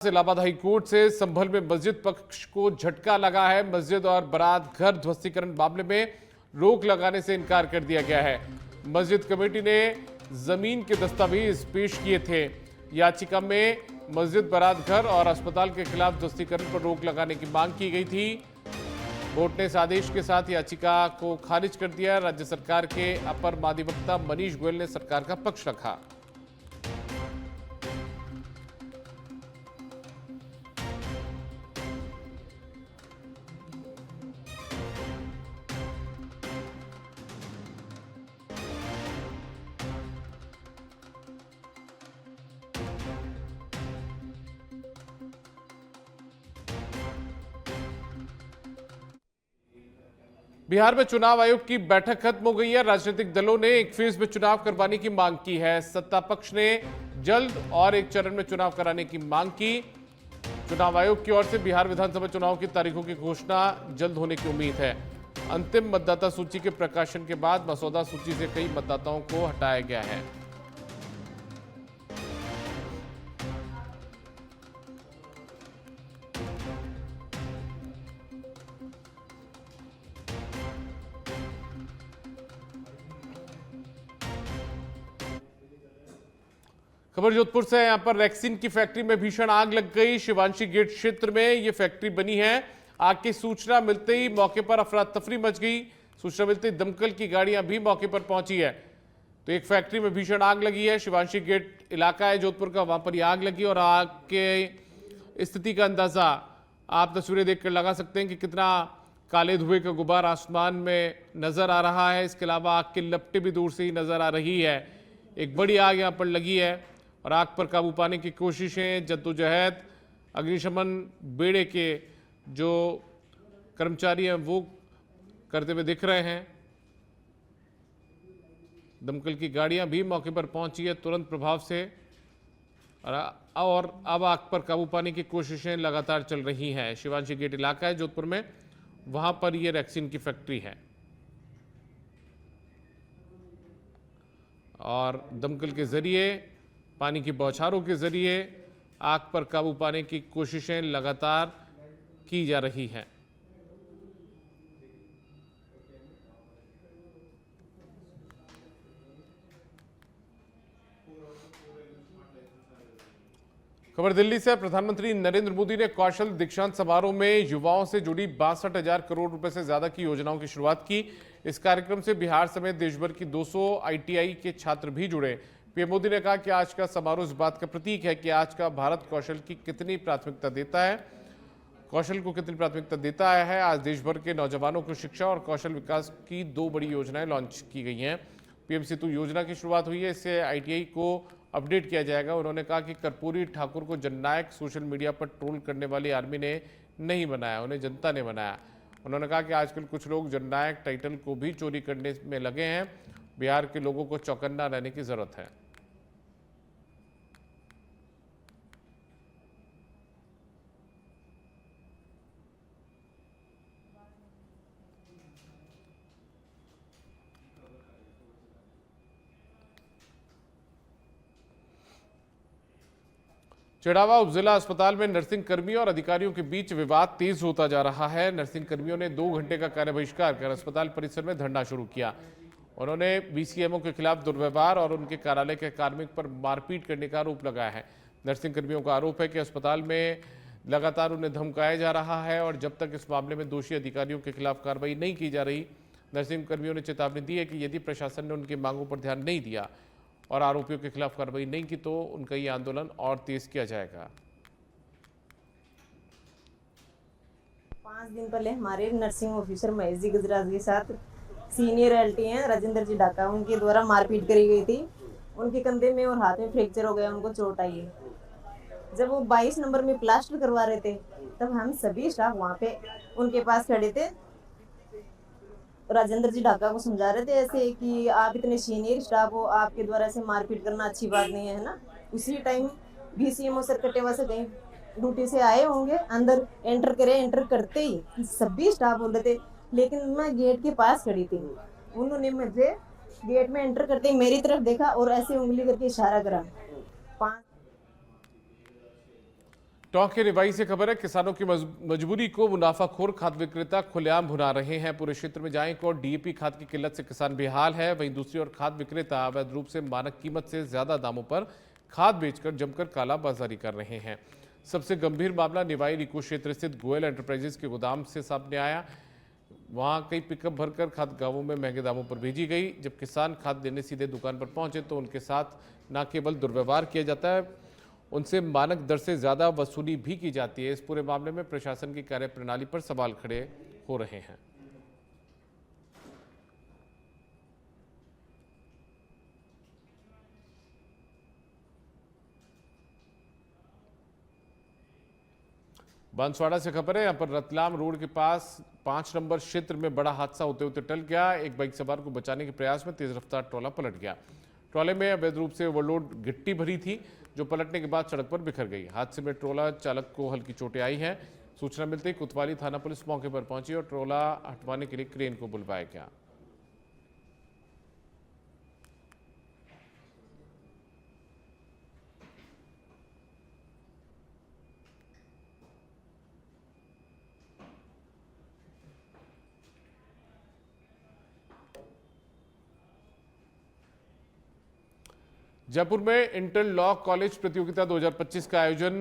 Allahabad high court से संभल में मस्जिद पक्ष को झटका लगा है। मस्जिद और बारात घर ध्वस्तीकरण मामले में रोक लगाने से इनकार कर दिया गया है। मस्जिद कमेटी ने जमीन के दस्तावेज पेश किए थे। याचिका में मस्जिद, बारात घर और अस्पताल के खिलाफ ध्वस्तीकरण पर रोक लगाने की मांग की गई थी। कोर्ट ने इस आदेश के साथ याचिका को खारिज कर दिया। राज्य सरकार के अपर महाधिवक्ता मनीष गोयल ने सरकार का पक्ष रखा। बिहार में चुनाव आयोग की बैठक खत्म हो गई है। राजनीतिक दलों ने एक फेज में चुनाव करवाने की मांग की है। सत्ता पक्ष ने जल्द और एक चरण में चुनाव कराने की मांग की। चुनाव आयोग की ओर से बिहार विधानसभा चुनाव की तारीखों की घोषणा जल्द होने की उम्मीद है। अंतिम मतदाता सूची के प्रकाशन के बाद मसौदा सूची से कई मतदाताओं को हटाया गया है। खबर जोधपुर से। यहां पर रैक्सीन की फैक्ट्री में भीषण आग लग गई। शिवांशी गेट क्षेत्र में यह फैक्ट्री बनी है। आग की सूचना मिलते ही मौके पर अफरा तफरी मच गई। सूचना मिलते ही दमकल की गाड़ियां भी मौके पर पहुंची है। तो एक फैक्ट्री में भीषण आग लगी है। शिवांशी गेट इलाका है जोधपुर का, वहां पर यह आग लगी और आग के स्थिति का अंदाजा आप तस्वीरें देखकर लगा सकते हैं कि कितना काले धुएं का गुबार आसमान में नजर आ रहा है। इसके अलावा आग की लपटें भी दूर से ही नजर आ रही है। एक बड़ी आग यहां पर लगी है और आग पर काबू पाने की कोशिशें, जद्दोजहद अग्निशमन बेड़े के जो कर्मचारी हैं वो करते हुए दिख रहे हैं। दमकल की गाड़ियां भी मौके पर पहुंची है तुरंत प्रभाव से और अब आग पर काबू पाने की कोशिशें लगातार चल रही हैं। शिवांशी गेट इलाका है जोधपुर में, वहां पर यह रैक्सीन की फैक्ट्री है और दमकल के जरिए, पानी की बौछारों के जरिए आग पर काबू पाने की कोशिशें लगातार की जा रही हैं। खबर दिल्ली से। प्रधानमंत्री नरेंद्र मोदी ने कौशल दीक्षांत समारोह में युवाओं से जुड़ी 62,000 करोड़ रुपए से ज्यादा की योजनाओं की शुरुआत की। इस कार्यक्रम से बिहार समेत देश भर की 200 आईटीआई के छात्र भी जुड़े। पीएम मोदी ने कहा कि आज का समारोह इस बात का प्रतीक है कि आज का भारत कौशल की कितनी प्राथमिकता देता है, कौशल को कितनी प्राथमिकता देता है। आज देश भर के नौजवानों को शिक्षा और कौशल विकास की 2 बड़ी योजनाएं लॉन्च की गई हैं। पीएम सेतु योजना की शुरुआत हुई है, इससे आईटीआई को अपडेट किया जाएगा। उन्होंने कहा कि कर्पूरी ठाकुर को जननायक सोशल मीडिया पर ट्रोल करने वाली आर्मी ने नहीं बनाया, उन्हें जनता ने बनाया। उन्होंने कहा कि आजकल कुछ लोग जननायक टाइटल को भी चोरी करने में लगे हैं। बिहार के लोगों को चौकन्ना रहने की जरूरत है। चिड़ावा उपजिला अस्पताल में नर्सिंग कर्मियों और अधिकारियों के बीच विवाद तेज होता जा रहा है। नर्सिंग कर्मियों ने 2 घंटे का कार्य बहिष्कार कर अस्पताल परिसर में धरना शुरू किया। उन्होंने बीसीएमओ के खिलाफ दुर्व्यवहार और उनके कार्यालय के कार्मिक पर मारपीट करने का आरोप लगाया है। नर्सिंग कर्मियों का आरोप है कि अस्पताल में लगातार उन्हें धमकाया जा रहा है और जब तक इस मामले में दोषी अधिकारियों के खिलाफ कार्रवाई नहीं की जा रही, नर्सिंग कर्मियों ने चेतावनी दी है कि यदि प्रशासन ने उनकी मांगों पर ध्यान नहीं दिया और आरोपियों के खिलाफ कार्रवाई नहीं की तो उनका ये आंदोलन और तेज किया जाएगा। 5 दिन पहले हमारे नर्सिंग ऑफिसर महेश जी गुजरात के साथ सीनियर एलटी हैं राजेंद्र जी ढाका, उनके द्वारा मारपीट करी गई थी। उनके कंधे में और हाथ में फ्रैक्चर हो गया, उनको चोट आई है। जब वो 22 नंबर में प्लास्टर करवा रहे थे तब हम सभी स्टाफ वहाँ पे उनके पास खड़े थे। राजेंद्र जी ढाका को समझा रहे थे ऐसे कि आप इतने सीनियर स्टाफ हो, आपके द्वारा ऐसे मारपीट करना अच्छी बात नहीं है ना। उसी टाइम बीसीएमओ सर कटेवा से कहीं ड्यूटी से आए होंगे, अंदर एंटर करे। एंटर करते ही सभी स्टाफ बोल रहे थे, लेकिन मैं गेट के पास खड़ी थी। उन्होंने मुझे गेट में एंटर करते ही मेरी तरफ देखा और ऐसे उंगली करके इशारा करा। 5 टोंक के रिवाई से खबर है, किसानों की मजबूरी को मुनाफाखोर खाद विक्रेता खुलेआम भुना रहे हैं। पूरे क्षेत्र में जाएं और डीएपी खाद की किल्लत से किसान बेहाल है। वहीं दूसरी ओर खाद विक्रेता अवैध रूप से मानक कीमत से ज्यादा दामों पर खाद बेचकर जमकर कालाबाजारी कर रहे हैं। सबसे गंभीर मामला निवाई रिको क्षेत्र स्थित गोयल एंटरप्राइजेस के गोदाम से सामने आया। वहां कई पिकअप भरकर खाद गांवों में महंगे दामों पर भेजी गई। जब किसान खाद लेने सीधे दुकान पर पहुंचे तो उनके साथ न केवल दुर्व्यवहार किया जाता है, उनसे मानक दर से ज्यादा वसूली भी की जाती है। इस पूरे मामले में प्रशासन की कार्यप्रणाली पर सवाल खड़े हो रहे हैं। बांसवाड़ा से खबर है, यहां पर रतलाम रोड के पास 5 नंबर क्षेत्र में बड़ा हादसा होते होते टल गया। एक बाइक सवार को बचाने के प्रयास में तेज रफ्तार ट्रॉला पलट गया। ट्रॉले में अवैध रूप से ओवरलोड गिट्टी भरी थी, जो पलटने के बाद सड़क पर बिखर गई। हादसे में ट्रोला चालक को हल्की चोटें आई हैं। सूचना मिलते ही कोतवाली थाना पुलिस मौके पर पहुंची और ट्रोला हटवाने के लिए क्रेन को बुलवाया गया। जयपुर में इंटर लॉ कॉलेज प्रतियोगिता 2025 का आयोजन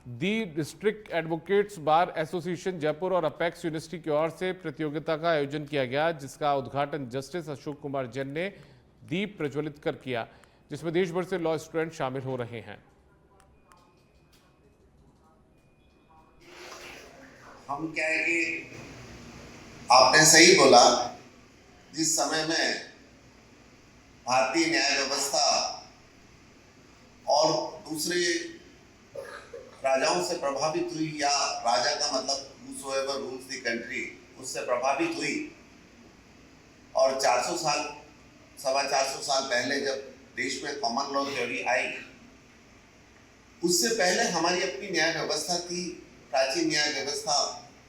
the district advocates bar association Jaipur और अपेक्स यूनिवर्सिटी की ओर से प्रतियोगिता का आयोजन किया गया, जिसका उद्घाटन जस्टिस अशोक कुमार जैन ने दीप प्रज्वलित कर किया, जिसमें देश भर से लॉ स्टूडेंट शामिल हो रहे हैं। हम क्या है कि आपने सही बोला, जिस समय में भारतीय न्याय व्यवस्था और दूसरे राजाओं से प्रभावित हुई, या राजा का मतलब whosoever rules the country, उससे प्रभावित हुई, और 400 साल, 450 साल पहले जब देश में कॉमन लॉ थ्योरी आई, उससे पहले हमारी अपनी न्याय व्यवस्था थी, प्राचीन न्याय व्यवस्था,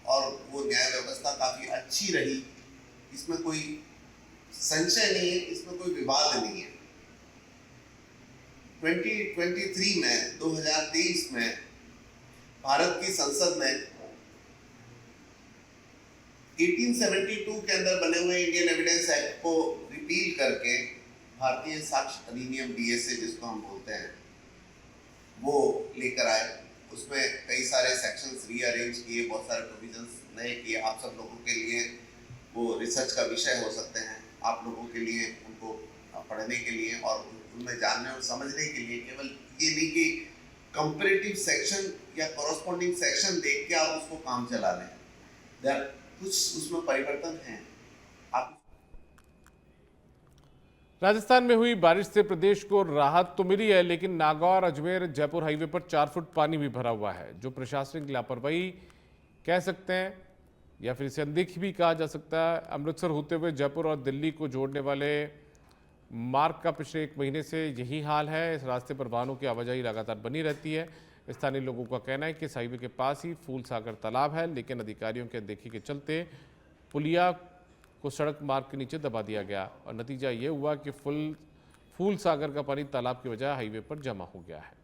और वो न्याय व्यवस्था काफी अच्छी रही। इसमें कोई संशय नहीं है, इसमें कोई विवाद नहीं है। 2023 में 2023 में भारत की संसद ने 1872 के अंदर बने हुए इंडियन एविडेंस एक्ट को रिपील करके भारतीय साक्ष्य अधिनियम डीएसए जिसको हम बोलते हैं, वो लेकर आए। उसमें कई सारे सेक्शंस रीअरेंज किए, बहुत सारे प्रोविजंस नए किए। आप सब लोगों के लिए वो रिसर्च का विषय हो सकते हैं, आप लोगों के लिए उनको पढ़ने के लिए और उनमें जानने और समझने के लिए। केवल ये नहीं कि कंपैरेटिव सेक्शन या कॉरस्पॉन्डिंग सेक्शन देख के आप उसको काम चला लें, कुछ उसमें परिवर्तन है। आप राजस्थान में हुई बारिश से प्रदेश को राहत तो मिली है, लेकिन नागौर अजमेर जयपुर हाईवे पर 4 फुट पानी भी भरा हुआ है, जो प्रशासनिक लापरवाही कह सकते हैं या फिर इसे अनदेखी भी कहा जा सकता है। अमृतसर होते हुए जयपुर और दिल्ली को जोड़ने वाले मार्ग का पिछले 1 महीने से यही हाल है। इस रास्ते पर वाहनों की आवाजाही लगातार बनी रहती है। स्थानीय लोगों का कहना है कि इस हाईवे के पास ही फूल सागर तालाब है, लेकिन अधिकारियों के अनदेखी के चलते पुलिया को सड़क मार्ग के नीचे दबा दिया गया और नतीजा ये हुआ कि फूल सागर का पानी तालाब की वजह हाईवे पर जमा हो गया है।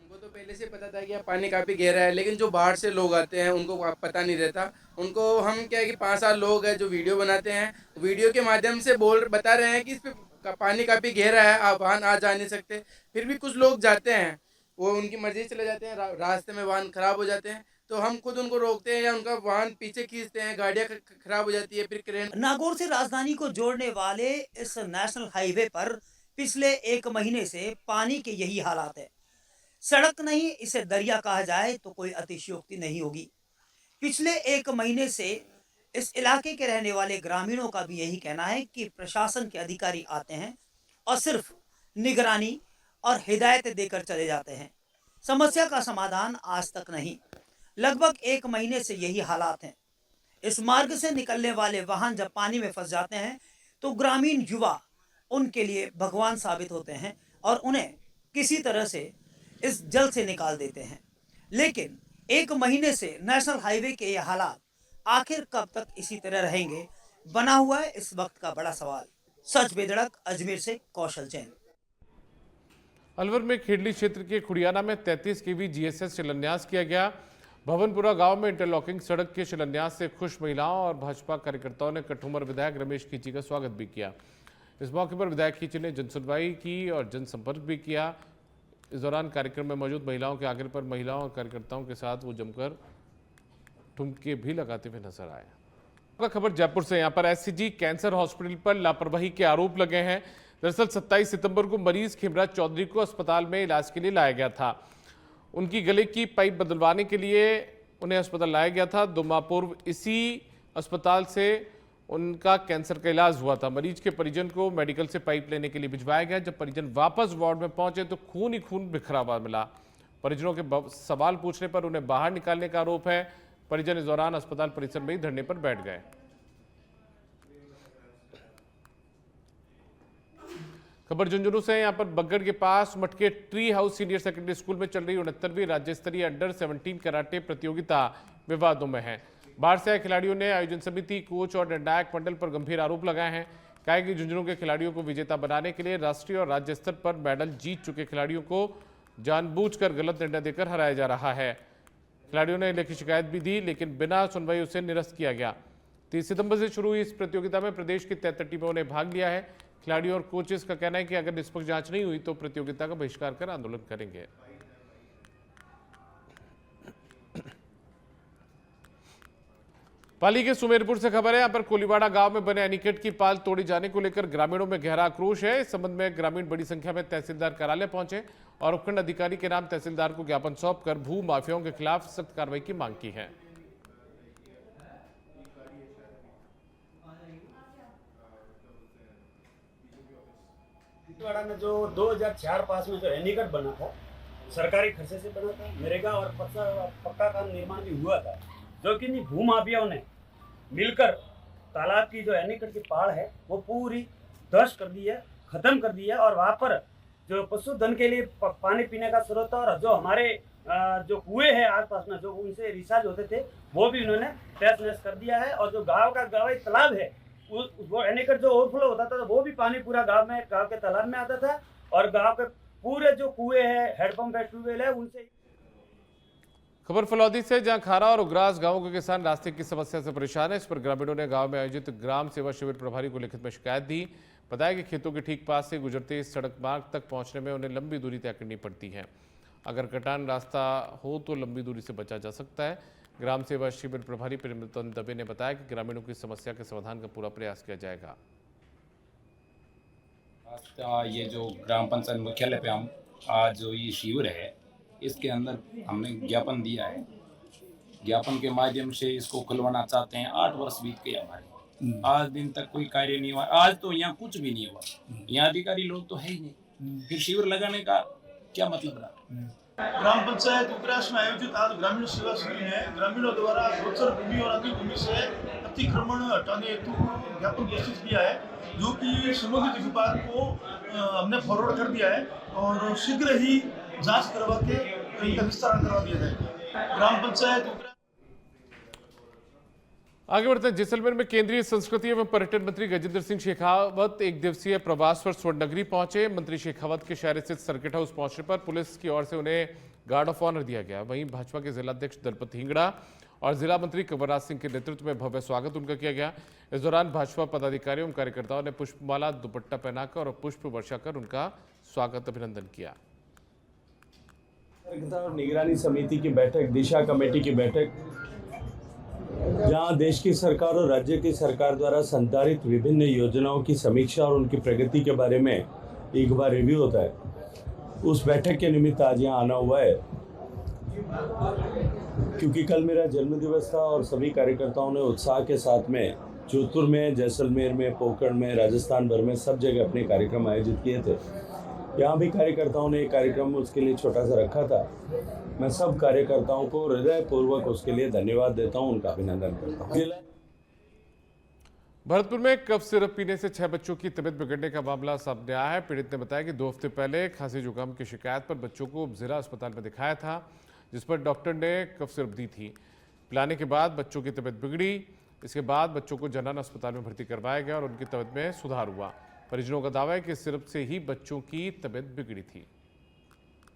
उनको तो पहले से पता था कि पानी काफी गहरा है, लेकिन जो बाहर से लोग आते हैं उनको पता नहीं रहता। उनको हम क्या है कि 5-7 लोग हैं जो वीडियो बनाते हैं, वीडियो के माध्यम से बता रहे हैं कि इस पे पानी काफी गहरा है, आप वाहन आ जा नहीं सकते। फिर भी कुछ लोग जाते हैं, वो उनकी मर्जी से चले जाते हैं, रास्ते में वाहन खराब हो जाते हैं, तो हम खुद उनको रोकते हैं या उनका वाहन पीछे खींचते हैं, गाड़ियां खराब हो जाती है। फिर क्रेन। नागौर से राजधानी को जोड़ने वाले इस नेशनल हाईवे पर पिछले 1 महीने से पानी के यही हालात है। सड़क नहीं, इसे दरिया कहा जाए तो कोई अतिशयोक्ति नहीं होगी। पिछले 1 महीने से इस इलाके के रहने वाले ग्रामीणों का भी यही कहना है कि प्रशासन के अधिकारी आते हैं और सिर्फ निगरानी और हिदायत देकर चले जाते हैं। समस्या का समाधान आज तक नहीं। लगभग 1 महीने से यही हालात हैं। इस मार्ग से निकलने वाले वाहन जब पानी में फंस जाते हैं तो ग्रामीण युवा उनके लिए भगवान साबित होते हैं और उन्हें किसी तरह से इस जल से निकाल देते हैं। लेकिन 1 महीने से नेशनल हाईवे के ये हालात आखिर कब तक इसी तरह रहेंगे, बना हुआ है इस वक्त का बड़ा सवाल। सच बेधड़क, अजमेर से कौशल जैन। अलवर में खेडली क्षेत्र के खुड़ियाना में 33 केवी जीएसएस शिलान्यास किया गया। भवनपुरा गांव में इंटरलॉकिंग सड़क के शिलान्यास से खुश महिलाओं और भाजपा कार्यकर्ताओं ने कठुमर विधायक रमेश खींची का स्वागत भी किया। इस मौके पर विधायक खींची ने जनसुनवाई की और जनसंपर्क भी किया। इस दौरान कार्यक्रम में मौजूद महिलाओं के आग्रह पर महिलाओं और कार्यकर्ताओं के साथ वो जमकर ठुमके भी लगाते हुए नजर आए। खबर जयपुर से, यहाँ पर एससीजी कैंसर हॉस्पिटल पर लापरवाही के आरोप लगे हैं। दरअसल 27 सितंबर को मरीज खिमराज चौधरी को अस्पताल में इलाज के लिए लाया गया था। उनकी गले की पाइप बदलवाने के लिए उन्हें अस्पताल लाया गया था। 2 माह पूर्व इसी अस्पताल से उनका कैंसर का इलाज हुआ था। मरीज के परिजन को मेडिकल से पाइप लेने के लिए भिजवाया गया। जब परिजन वापस वार्ड में पहुंचे तो खून ही खून बिखरा हुआ मिला। परिजनों के सवाल पूछने पर उन्हें बाहर निकालने का आरोप है। परिजन इस दौरान अस्पताल परिसर में ही धरने पर बैठ गए। खबर झुंझुनू से, यहाँ पर बग्गड़ के पास मटके tree house senior secondary school में चल रही 69वीं राज्य स्तरीय अंडर 17 कराटे प्रतियोगिता विवादों में है। बाहर से आए खिलाड़ियों ने आयोजन समिति, कोच और निर्णायक मंडल पर गंभीर आरोप लगाए हैं। कहा कि झुंझुनू के खिलाड़ियों को विजेता बनाने के लिए राष्ट्रीय और राज्य स्तर पर मेडल जीत चुके खिलाड़ियों को जानबूझकर गलत निर्णय देकर हराया जा रहा है। खिलाड़ियों ने लिखित शिकायत भी दी, लेकिन बिना सुनवाई उसे निरस्त किया गया। 30 सितंबर से शुरू हुई इस प्रतियोगिता में प्रदेश की 73 टीमों ने भाग लिया है। खिलाड़ियों और कोचेस का कहना है कि अगर निष्पक्ष जांच नहीं हुई तो प्रतियोगिता का बहिष्कार कर आंदोलन करेंगे। पाली के सुमेरपुर से खबर है, यहाँ पर कोलीवाड़ा गांव में बने एनीकट की पाल तोड़े जाने को लेकर ग्रामीणों में गहरा आक्रोश है। इस संबंध में ग्रामीण बड़ी संख्या में तहसीलदार कार्यालय पहुंचे और उपखंड अधिकारी के नाम तहसीलदार को ज्ञापन सौंपकर भू माफियाओं के खिलाफ सख्त कार्रवाई की मांग की है। छिंदवाड़ा में जो 2004-5 में जो एनीकट बना था, सरकारी खर्चे से बना था, नरेगा और पक्का का निर्माण भी हुआ था, जो कि भूमाफियाओं ने मिलकर तालाब की जो एनीकट की पहाड़ है वो पूरी ध्वस्त कर दी है, खत्म कर दी है। और वहाँ पर जो पशुधन के लिए पानी पीने का स्रोत और जो हमारे जो कुएं हैं आसपास में जो उनसे रिचार्ज होते थे वो भी उन्होंने तहस नहस कर दिया है। और जो गाँव का गवाई तालाब है वो एनीकट जो ओवरफ्लो होता था वो भी पानी पूरा गांव के तालाब में आता था। और गांव के पूरे जो कुएं हैं, हैंडपंप है, ट्यूबवेल है, उनसे। खबर फलौदी से, जहां खारा और उग्रास गांवों के किसान रास्ते की समस्या से परेशान है। इस पर ग्रामीणों ने गांव में आयोजित ग्राम सेवा शिविर प्रभारी को लिखित में शिकायत दी। बताया कि खेतों के ठीक पास से गुजरते इस सड़क मार्ग तक पहुंचने में उन्हें लंबी दूरी तय करनी पड़ती है। अगर कटान रास्ता हो तो लंबी दूरी से बचा जा सकता है। ग्राम सेवा शिविर प्रभारी प्रेमरतन दबे ने बताया कि ग्रामीणों की समस्या के समाधान का पूरा प्रयास किया जाएगा। ये जो ग्राम पंचायत मुख्यालय पे हम आज जो ये शिविर है इसके अंदर हमने ज्ञापन दिया है। ज्ञापन के माध्यम से इसको खुलवाना चाहते हैं। 8 वर्ष बीत गए हमारे, आज दिन तक कोई कार्य नहीं हुआ। आज तो यहाँ कुछ भी नहीं हुआ, यहाँ अधिकारी लोग तो है ही नहीं, फिर शिविर लगाने का क्या मतलब रहा। ग्राम पंचायत उग्रास में आयोजित आज ग्रामीण सेवा शिविर में ग्रामीणों द्वारा गोचर भूमि और अन्य भूमि से अतिक्रमण हटाने हेतु ज्ञापन प्रस्तुत किया है, जो कि संबंधित विभाग को हमने फॉरवर्ड कर दिया है और शीघ्र ही जांच करवा के इनका निस्तारण करवा दिया जाएगा। ग्राम पंचायत आगे बढ़ते हैं। जैसलमेर में केंद्रीय संस्कृति एवं पर्यटन मंत्री गजेंद्र सिंह शेखावत एक दिवसीय प्रवास पर स्वर्णनगरी पहुंचे। मंत्री शेखावत के शहर स्थित सर्किट हाउस पहुंचने पर पुलिस की ओर से उन्हें गार्ड ऑफ ऑनर दिया गया। वहीं भाजपा के जिलाध्यक्ष दलपत हिंगड़ा और जिला मंत्री कंवरराज सिंह के नेतृत्व में भव्य स्वागत उनका किया गया। इस दौरान भाजपा पदाधिकारियों एवं कार्यकर्ताओं ने पुष्पमाला, दुपट्टा पहनाकर और पुष्प वर्षा कर उनका स्वागत अभिनंदन किया। और निगरानी समिति की बैठक, दिशा कमेटी की बैठक, जहां देश की सरकार और राज्य की सरकार द्वारा संचालित विभिन्न योजनाओं की समीक्षा और उनकी प्रगति के बारे में एक बार रिव्यू होता है, उस बैठक के निमित्त आज यहाँ आना हुआ है। क्योंकि कल मेरा जन्मदिवस था और सभी कार्यकर्ताओं ने उत्साह के साथ में जोधपुर में, जैसलमेर में, पोखरण में, राजस्थान भर में सब जगह अपने कार्यक्रम आयोजित किए थे। यहाँ भी कार्यकर्ताओं ने एक कार्यक्रम उसके लिए छोटा सा रखा था। मैं सब कार्यकर्ताओं को हृदयपूर्वक उसके लिए धन्यवाद देता हूँ, उनका अभिनंदन करता हूँ। भरतपुर में कफ सिरप पीने से 6 बच्चों की तबीयत बिगड़ने का मामला सामने आया है। पीड़ित ने बताया कि 2 हफ्ते पहले खांसी जुकाम की शिकायत पर बच्चों को जिला अस्पताल में दिखाया था, जिस पर डॉक्टर ने कफ सिरप दी थी। पिलाने के बाद बच्चों की तबीयत बिगड़ी। इसके बाद बच्चों को जनरल अस्पताल में भर्ती करवाया गया और उनकी तबीयत में सुधार हुआ। परिजनों का दावा है कि सिरप से ही बच्चों की तबीयत बिगड़ी थी।